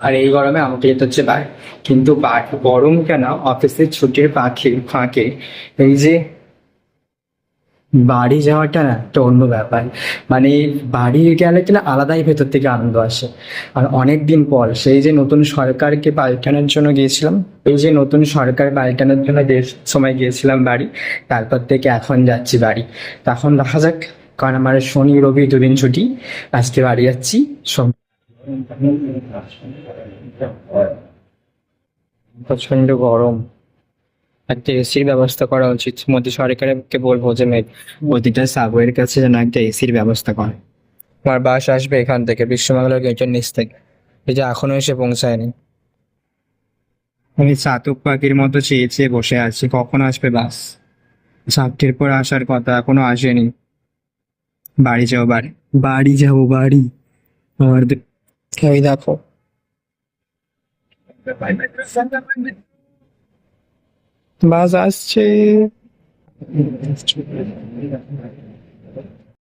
আর এই গরমে আমাকে যেতে হচ্ছে বাইরে। কিন্তু গরম কেন, অফিসের ছুটির ফাঁকে এই যে বাড়ি যাওয়াটা না একটা অন্য ব্যাপার। মানে বাড়ি গেলে কিনা আলাদাই ভেতর থেকে আনন্দ আসে। আর অনেক দিন পর সেই যে নতুন সরকারকে পাল্টানোর জন্য গিয়েছিলাম, এই যে নতুন সরকার পাল্টানোর জন্য সময় গিয়েছিলাম বাড়ি, তারপর থেকে এখন যাচ্ছি বাড়ি। তখন দেখা যাক, কারণ আমার শনি রবি দুদিন ছুটি, আজকে বাড়ি যাচ্ছি। প্রচন্ড গরম, একটা এসির ব্যবস্থা করা উচিত। মোদী সরকারকে বলবো যে প্রতিটা সাবওয়ের কাছে যেন একটা এসির ব্যবস্থা করে। আমার বাস আসবে এখান থেকে, বিশ্ববাংলার গেটের নিচ থেকে, এই যে এখনো এসে পৌঁছায়নি। আমি চাতক পাখির মতো চেয়ে চেয়ে বসে আছি, কখন আসবে বাস। 7টের পর আসার কথা, এখনো আসেনি। বাড়ি যাও বাড়ি, বাড়ি যাবো বাড়ি। আমার ওই দেখো, বাস আসছে।